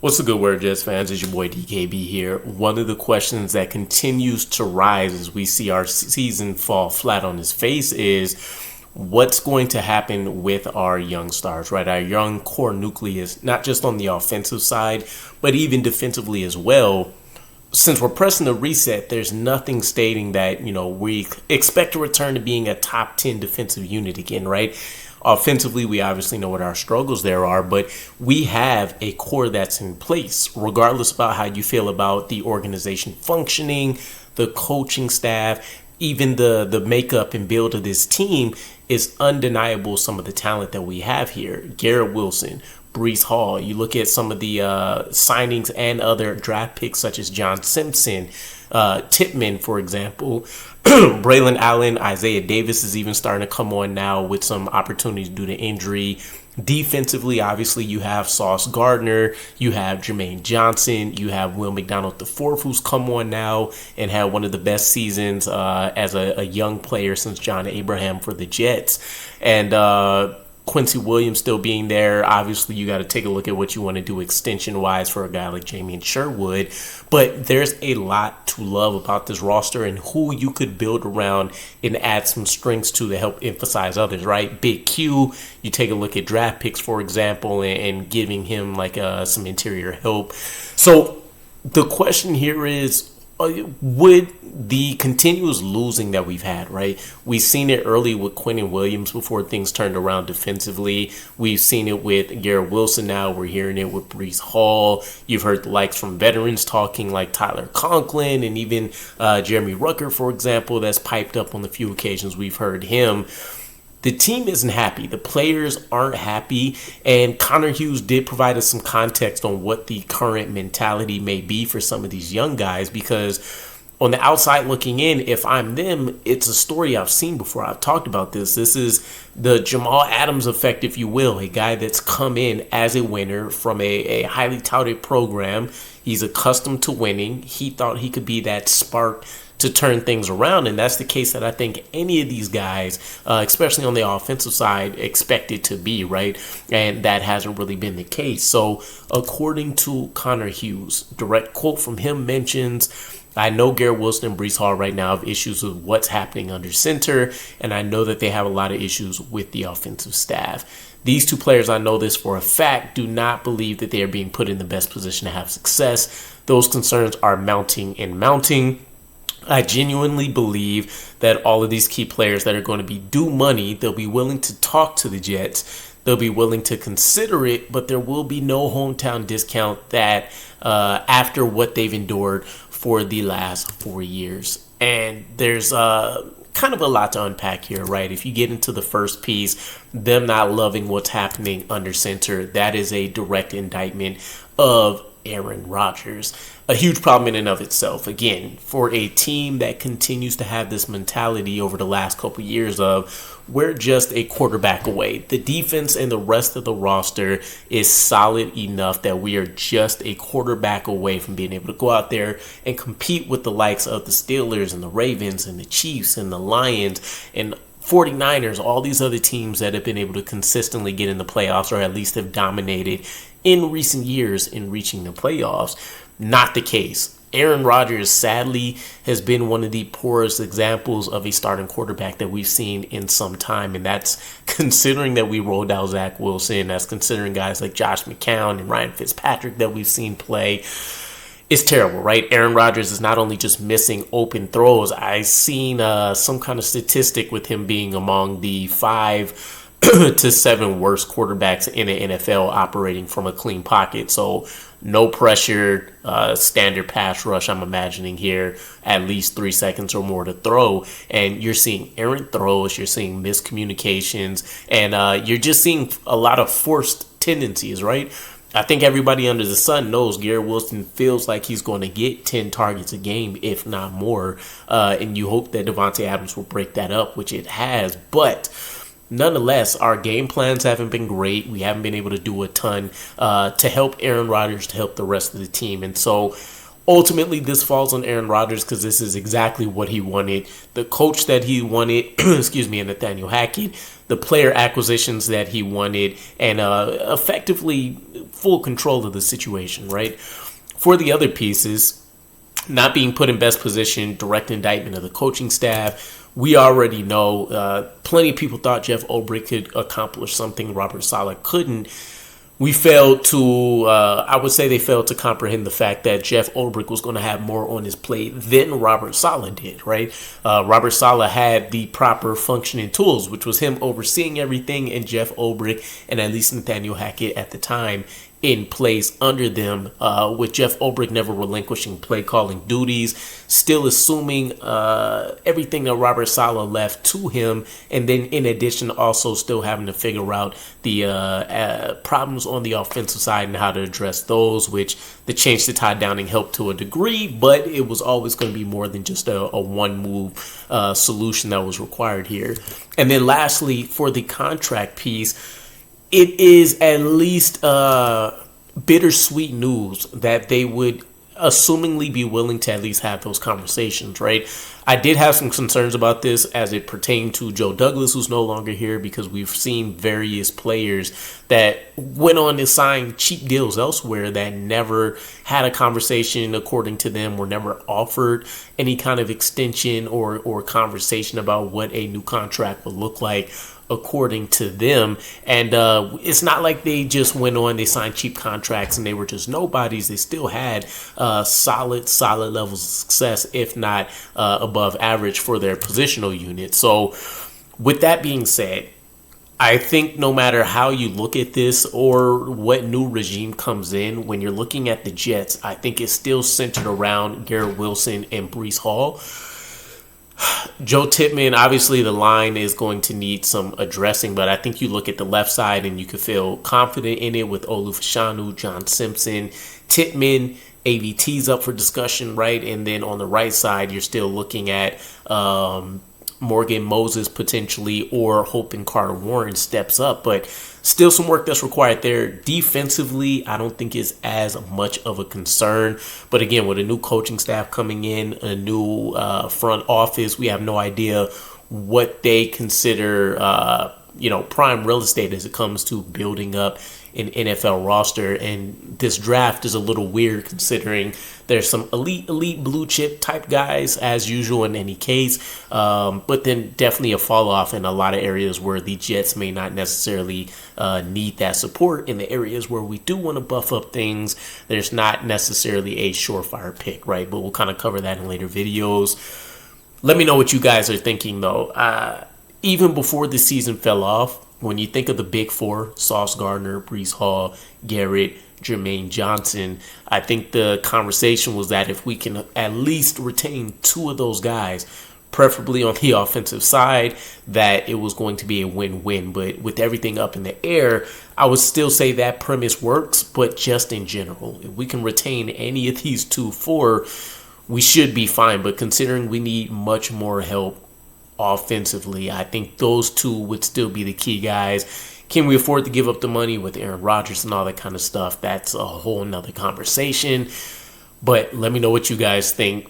What's the good word, Jets fans? It's your boy DKB here. One of the questions that continues to rise as we see our season fall flat on its face is what's going to happen with our young stars, right? Our young core nucleus, not just on the offensive side, but even defensively as well. Since we're pressing the reset, there's nothing stating that, we expect to return to being a top 10 defensive unit again, right? Offensively, we obviously know what our struggles there are, but we have a core that's in place, regardless about how you feel about the organization functioning, the coaching staff, even the makeup and build of this team. Is undeniable some of the talent that we have here. Garrett Wilson, Breece Hall. You look at some of the signings and other draft picks such as John Simpson, Tippmann, for example. Braylon Allen, Isaiah Davis is even starting to come on now with some opportunities due to injury. Defensively, obviously, you have Sauce Gardner, you have Jermaine Johnson, you have Will McDonald IV, who's come on now and had one of the best seasons as a young player since John Abraham for the Jets. And Quincy Williams still being there. Obviously, you got to take a look at what you want to do extension-wise for a guy like Jermaine Sherwood. But there's a lot to love about this roster and who you could build around and add some strengths to help emphasize others, right? Big Q, you take a look at draft picks, for example, and giving him like some interior help. So the question here is, would the continuous losing that we've had, right? We've seen it early with Quentin Williams before things turned around defensively. We've seen it with Garrett Wilson now. We're hearing it with Breece Hall. You've heard the likes from veterans talking like Tyler Conklin and even Jeremy Rucker, for example, that's piped up on the few occasions we've heard him. The team isn't happy. The players aren't happy. And Connor Hughes did provide us some context on what the current mentality may be for some of these young guys, because on the outside looking in, if I'm them, it's a story I've seen before. I've talked about this. This is the Jamal Adams effect, if you will, a guy that's come in as a winner from a highly touted program. He's accustomed to winning. He thought he could be that spark to turn things around, and that's the case that I think any of these guys, especially on the offensive side, expect it to be, right? And that hasn't really been the case. So according to Connor Hughes, direct quote from him mentions, I know Garrett Wilson and Breece Hall right now have issues with what's happening under center, and I know that they have a lot of issues with the offensive staff. These two players, I know this for a fact, do not believe that they are being put in the best position to have success. Those concerns are mounting and mounting. I genuinely believe that all of these key players that are going to be due money, they'll be willing to talk to the Jets. They'll be willing to consider it, but there will be no hometown discount that after what they've endured for the last 4 years. And there's kind of a lot to unpack here, right? If you get into the first piece, them not loving what's happening under center, that is a direct indictment of Aaron Rodgers. A huge problem in and of itself. Again, for a team that continues to have this mentality over the last couple of years of we're just a quarterback away. The defense and the rest of the roster is solid enough that we are just a quarterback away from being able to go out there and compete with the likes of the Steelers and the Ravens and the Chiefs and the Lions and 49ers, all these other teams that have been able to consistently get in the playoffs or at least have dominated in recent years in reaching the playoffs. Not the case. Aaron Rodgers, sadly, has been one of the poorest examples of a starting quarterback that we've seen in some time. And that's considering that we rolled out Zach Wilson. That's considering guys like Josh McCown and Ryan Fitzpatrick that we've seen play. It's terrible, right? Aaron Rodgers is not only just missing open throws. I've seen some kind of statistic with him being among the 5 to 7 worst quarterbacks in the NFL operating from a clean pocket. So no pressure, standard pass rush, I'm imagining here, at least 3 seconds or more to throw. And you're seeing errant throws, you're seeing miscommunications, and you're just seeing a lot of forced tendencies, right? I think everybody under the sun knows Garrett Wilson feels like he's going to get 10 targets a game, if not more. And you hope that Davante Adams will break that up, which it has. But nonetheless, our game plans haven't been great. We haven't been able to do a ton to help Aaron Rodgers, to help the rest of the team. And so Ultimately, this falls on Aaron Rodgers because this is exactly what he wanted. The coach that he wanted, excuse me, and Nathaniel Hackett, the player acquisitions that he wanted, and effectively full control of the situation, right? For the other pieces, not being put in best position, direct indictment of the coaching staff. We already know plenty of people thought Jeff Ulbrich could accomplish something Robert Saleh couldn't. We failed to, I would say they failed to comprehend the fact that Jeff Ulbrich was going to have more on his plate than Robert Saleh did, right? Robert Saleh had the proper functioning tools, which was him overseeing everything, and Jeff Ulbrich and at least Nathaniel Hackett at the time in place under them, with Jeff Ulbrich never relinquishing play calling duties, still assuming everything that Robert Saleh left to him, and then in addition also still having to figure out the problems on the offensive side and how to address those, which the change to Todd Downing helped to a degree, but it was always going to be more than just a one move solution that was required here. And then lastly, for the contract piece, it is at least bittersweet news that they would assumingly be willing to at least have those conversations, right? I did have some concerns about this as it pertained to Joe Douglas, who's no longer here, because we've seen various players that went on to sign cheap deals elsewhere that never had a conversation, according to them, were never offered any kind of extension or conversation about what a new contract would look like, according to them. And it's not like they just went on, they signed cheap contracts and they were just nobodies. They still had solid levels of success, if not above average for their positional unit. So with that being said, I think no matter how you look at this or what new regime comes in, when you're looking at the Jets, I think it's still centered around Garrett Wilson and Breece Hall. Joe Tippmann, obviously the line is going to need some addressing, but I think you look at the left side and you can feel confident in it with Olu Fashanu, John Simpson, Tippmann, AVT's up for discussion, right? And then on the right side, you're still looking at Morgan Moses potentially, or hoping Carter Warren steps up, but still some work that's required there. Defensively, I don't think is as much of a concern, but again, with a new coaching staff coming in, a new front office, we have no idea what they consider prime real estate as it comes to building up an NFL roster. And this draft is a little weird considering there's some elite blue chip type guys as usual in any case, but then definitely a fall off in a lot of areas where the Jets may not necessarily need that support. In the areas where we do want to buff up things, there's not necessarily a surefire pick, right? But we'll kind of cover that in later videos. Let me know what you guys are thinking though. Even before the season fell off, when you think of the big four, Sauce Gardner, Breece Hall, Garrett, Jermaine Johnson, I think the conversation was that if we can at least retain two of those guys, preferably on the offensive side, that it was going to be a win-win. But with everything up in the air, I would still say that premise works, but just in general. If we can retain any of these 2-4, we should be fine. But considering we need much more help offensively, I think those two would still be the key guys. Can we afford to give up the money with Aaron Rodgers and all that kind of stuff? That's a whole nother conversation. But let me know what you guys think.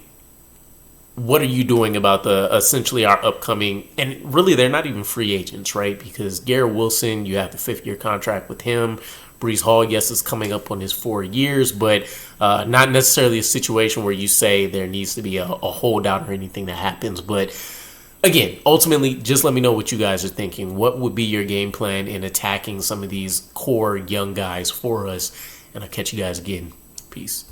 What are you doing about essentially our upcoming, and really they're not even free agents, right? Because Garrett Wilson, you have the 5th-year contract with him. Breece Hall, yes, is coming up on his 4 years, but not necessarily a situation where you say there needs to be a holdout or anything that happens. But again, ultimately, just let me know what you guys are thinking. What would be your game plan in attacking some of these core young guys for us? And I'll catch you guys again. Peace.